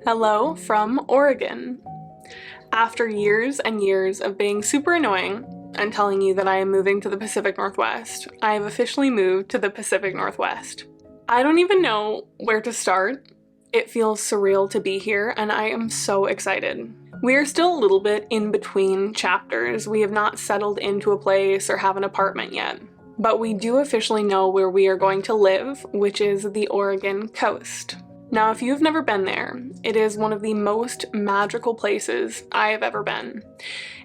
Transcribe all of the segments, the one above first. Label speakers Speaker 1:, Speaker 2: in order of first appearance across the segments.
Speaker 1: Hello from Oregon. After years and years of being super annoying and telling you that I am moving to the Pacific Northwest, I have officially moved to the Pacific Northwest. I don't even know where to start. It feels surreal to be here, and I am so excited. We are still a little bit in between chapters. We have not settled into a place or have an apartment yet. But we do officially know where we are going to live, which is the Oregon coast. Now, if you've never been there, it is one of the most magical places I have ever been.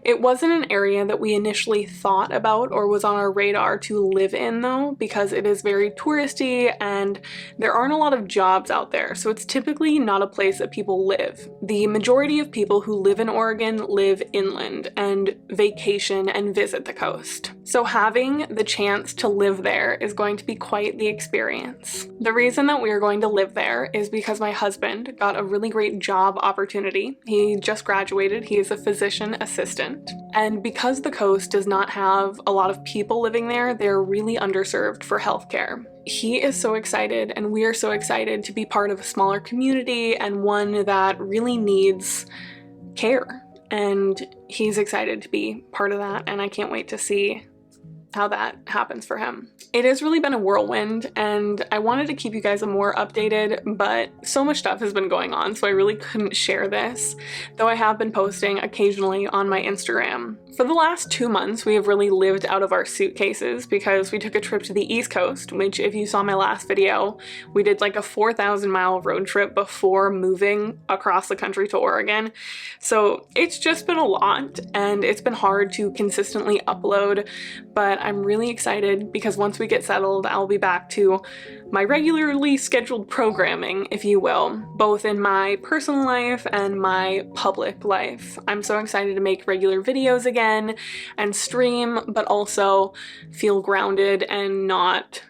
Speaker 1: It wasn't an area that we initially thought about or was on our radar to live in though, because it is very touristy and there aren't a lot of jobs out there, so it's typically not a place that people live. The majority of people who live in Oregon live inland and vacation and visit the coast. So having the chance to live there is going to be quite the experience. The reason that we are going to live there is because my husband got a really great job opportunity. He just graduated. He is a physician assistant. And because the coast does not have a lot of people living there, they're really underserved for healthcare. He is so excited, and we are so excited to be part of a smaller community and one that really needs care. And he's excited to be part of that, and I can't wait to see how that happens for him. It has really been a whirlwind, and I wanted to keep you guys more updated, but so much stuff has been going on, so I really couldn't share this, though I have been posting occasionally on my Instagram. For the last 2 months, we have really lived out of our suitcases because we took a trip to the East Coast, which if you saw my last video, we did like a 4,000-mile road trip before moving across the country to Oregon. So it's just been a lot, and it's been hard to consistently upload, but I'm really excited because once we get settled, I'll be back to my regularly scheduled programming, if you will, both in my personal life and my public life. I'm so excited to make regular videos again and stream, but also feel grounded and not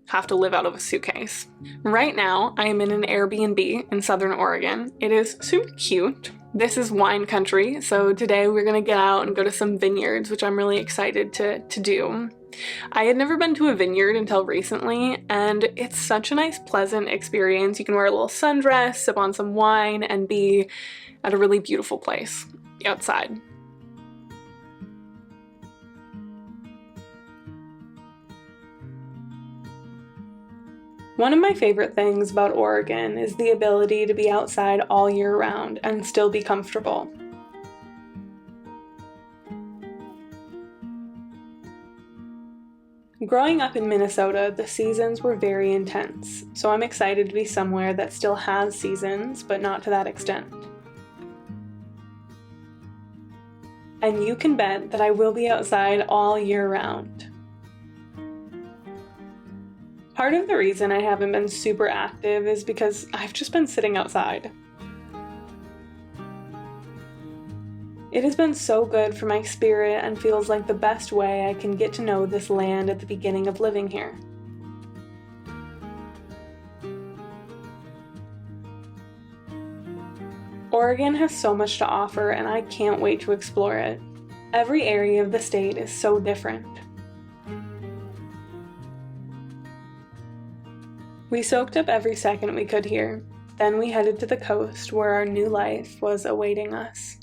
Speaker 1: have to live out of a suitcase. Right now, I am in an Airbnb in Southern Oregon. It is super cute. This is wine country, so today we're gonna get out and go to some vineyards, which I'm really excited to do. I had never been to a vineyard until recently, and it's such a nice, pleasant experience. You can wear a little sundress, sip on some wine, and be at a really beautiful place outside. One of my favorite things about Oregon is the ability to be outside all year round and still be comfortable. Growing up in Minnesota, the seasons were very intense, so I'm excited to be somewhere that still has seasons, but not to that extent. And you can bet that I will be outside all year round. Part of the reason I haven't been super active is because I've just been sitting outside. It has been so good for my spirit and feels like the best way I can get to know this land at the beginning of living here. Oregon has so much to offer, and I can't wait to explore it. Every area of the state is so different. We soaked up every second we could here. Then we headed to the coast where our new life was awaiting us.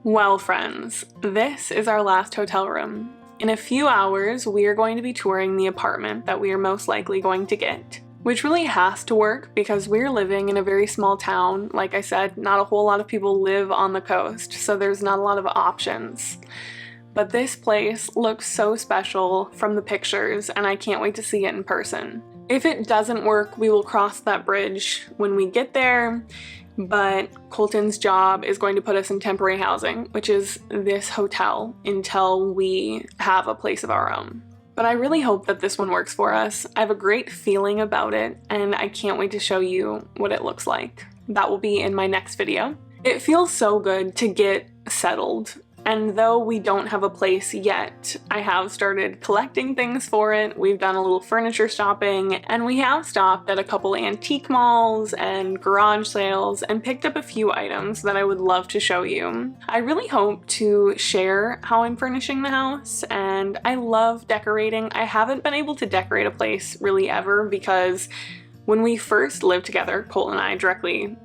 Speaker 1: Well, friends, this is our last hotel room. In a few hours, we are going to be touring the apartment that we are most likely going to get. which really has to work because we're living in a very small town. Like I said, not a whole lot of people live on the coast, so there's not a lot of options. But this place looks so special from the pictures, and I can't wait to see it in person. If it doesn't work, we will cross that bridge when we get there, but Colton's job is going to put us in temporary housing, which is this hotel, until we have a place of our own. But I really hope that this one works for us. I have a great feeling about it, and I can't wait to show you what it looks like. That will be in my next video. It feels so good to get settled. And though we don't have a place yet, I have started collecting things for it. We've done a little furniture shopping, and we have stopped at a couple antique malls and garage sales and picked up a few items that I would love to show you. I really hope to share how I'm furnishing the house, and I love decorating. I haven't been able to decorate a place really ever because when we first lived together, Colt and I, directly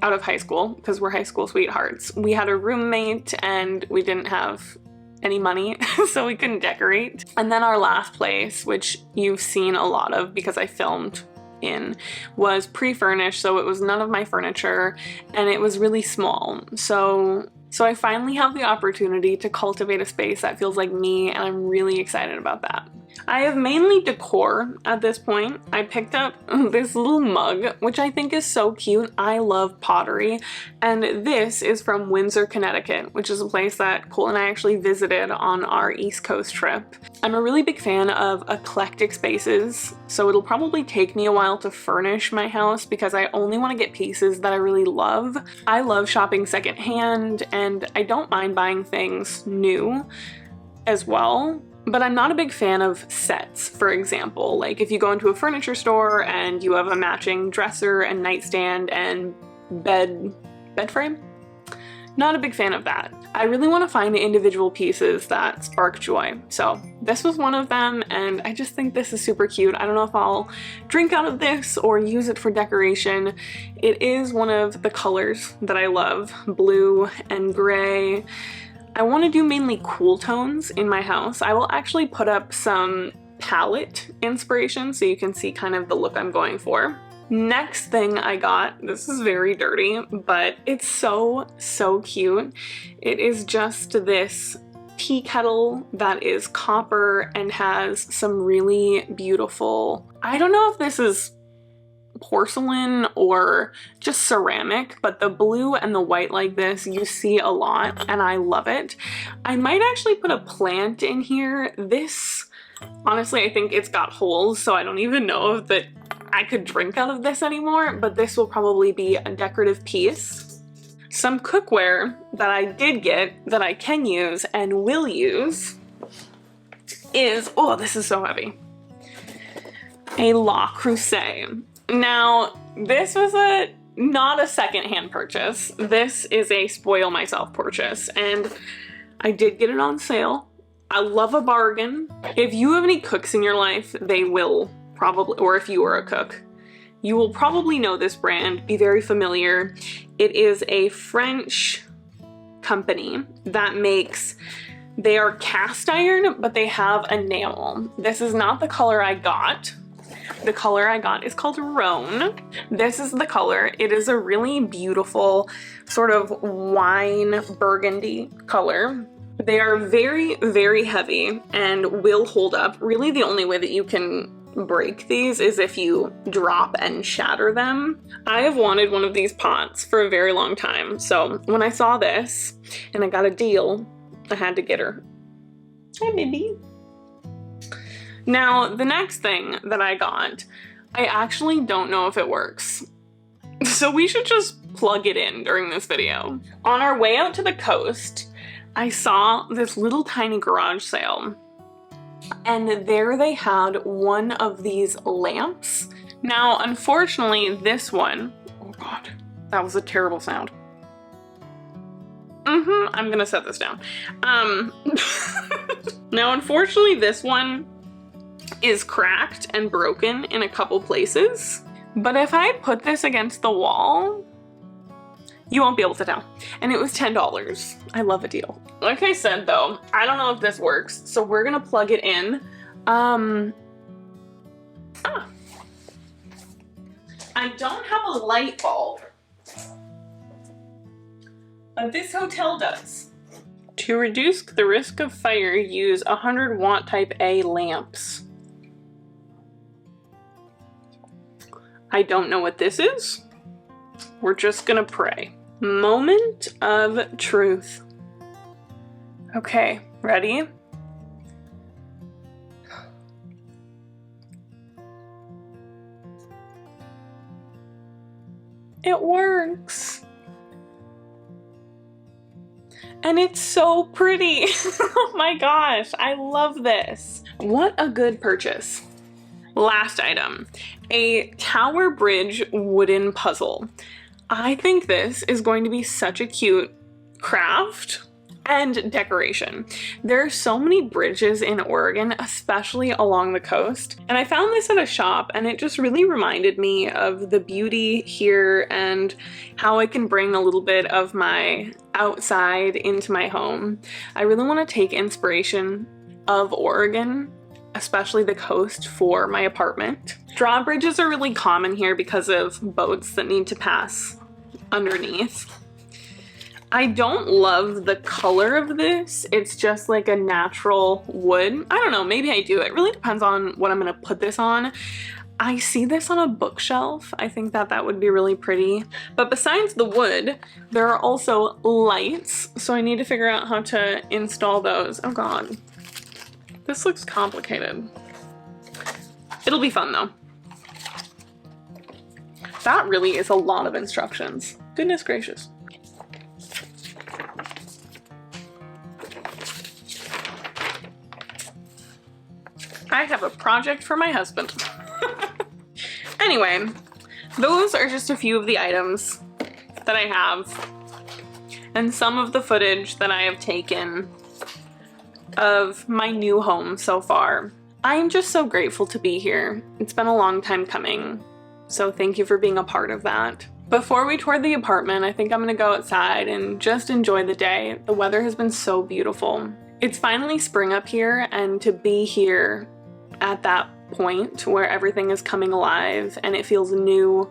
Speaker 1: out of high school, because we're high school sweethearts, we had a roommate and we didn't have any money, so we couldn't decorate. And then our last place, which you've seen a lot of because I filmed in, was pre-furnished, so it was none of my furniture and it was really small. So I finally have the opportunity to cultivate a space that feels like me, and I'm really excited about that. I have mainly decor at this point. I picked up this little mug, which I think is so cute. I love pottery, and this is from Windsor, Connecticut, which is a place that Cole and I actually visited on our East Coast trip. I'm a really big fan of eclectic spaces, so it'll probably take me a while to furnish my house because I only want to get pieces that I really love. I love shopping secondhand, and I don't mind buying things new as well. But I'm not a big fan of sets, for example. Like if you go into a furniture store and you have a matching dresser and nightstand and bed frame, not a big fan of that. I really want to find individual pieces that spark joy. So this was one of them, and I just think this is super cute. I don't know if I'll drink out of this or use it for decoration. It is one of the colors that I love, blue and gray. I want to do mainly cool tones in my house. I will actually put up some palette inspiration so you can see kind of the look I'm going for. Next thing I got, this is very dirty, but it's so cute. It is just this tea kettle that is copper and has some really beautiful, I don't know if this is porcelain or just ceramic, but the blue and the white like this you see a lot, and I love it. I might actually put a plant in here. This, honestly, I think it's got holes, so I don't even know if that I could drink out of this anymore, but this will probably be a decorative piece. Some cookware that I did get that I can use and will use is, oh, this is so heavy, a Le Creuset. Now, this was not a secondhand purchase. This is a spoil myself purchase, and I did get it on sale. I love a bargain. If you have any cooks in your life, they will probably, or if you are a cook, you will probably know this brand, be very familiar. It is a French company that makes, they are cast iron, but they have enamel. This is not the color I got. The color I got is called Rhone. This is the color. It is a really beautiful sort of wine burgundy color. They are very heavy and will hold up. Really the only way that you can break these is if you drop and shatter them. I have wanted one of these pots for a very long time. So when I saw this and I got a deal, I had to get her. Hi, baby. Now, the next thing that I got, I actually don't know if it works. So we should just plug it in during this video. On our way out to the coast, I saw this little tiny garage sale, and there they had one of these lamps. Now, unfortunately, this one, oh God, that was a terrible sound. I'm gonna set this down. Now, unfortunately, this one is cracked and broken in a couple places, but if I put this against the wall, you won't be able to tell. And it was $10. I love a deal. Like I said though, I don't know if this works, so we're gonna plug it in. I don't have a light bulb, but this hotel does. To reduce the risk of fire, use 100-watt type A lamps. I don't know what this is. We're just gonna pray. Moment of truth. Okay, ready? It works. And it's so pretty. Oh my gosh, I love this. What a good purchase. Last item, a tower bridge wooden puzzle. I think this is going to be such a cute craft and decoration. There are so many bridges in Oregon, especially along the coast, and I found this at a shop and it just really reminded me of the beauty here and how I can bring a little bit of my outside into my home. I really want to take inspiration of Oregon, especially the coast, for my apartment. Drawbridges are really common here because of boats that need to pass underneath. I don't love the color of this. It's just like a natural wood. I don't know, maybe I do. It really depends on what I'm gonna put this on. I see this on a bookshelf. I think that that would be really pretty. But besides the wood, there are also lights. So I need to figure out how to install those. Oh God, this looks complicated. It'll be fun though. That really is a lot of instructions. Goodness gracious. I have a project for my husband. Anyway, those are just a few of the items that I have and some of the footage that I have taken of my new home so far. I'm just so grateful to be here. It's been a long time coming, so thank you for being a part of that. Before we tour the apartment, I think I'm gonna go outside and just enjoy the day. The weather has been so beautiful. It's finally spring up here, and to be here at that point where everything is coming alive and it feels new,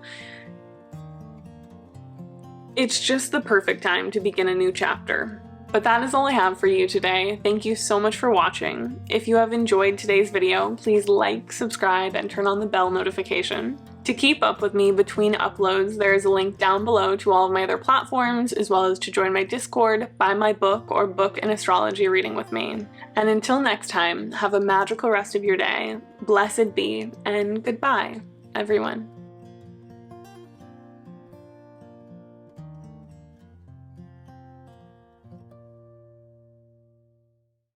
Speaker 1: it's just the perfect time to begin a new chapter. But that is all I have for you today. Thank you so much for watching. If you have enjoyed today's video, please like, subscribe, and turn on the bell notification. To keep up with me between uploads, there is a link down below to all of my other platforms, as well as to join my Discord, buy my book, or book an astrology reading with me. And until next time, have a magical rest of your day. Blessed be, and goodbye, everyone.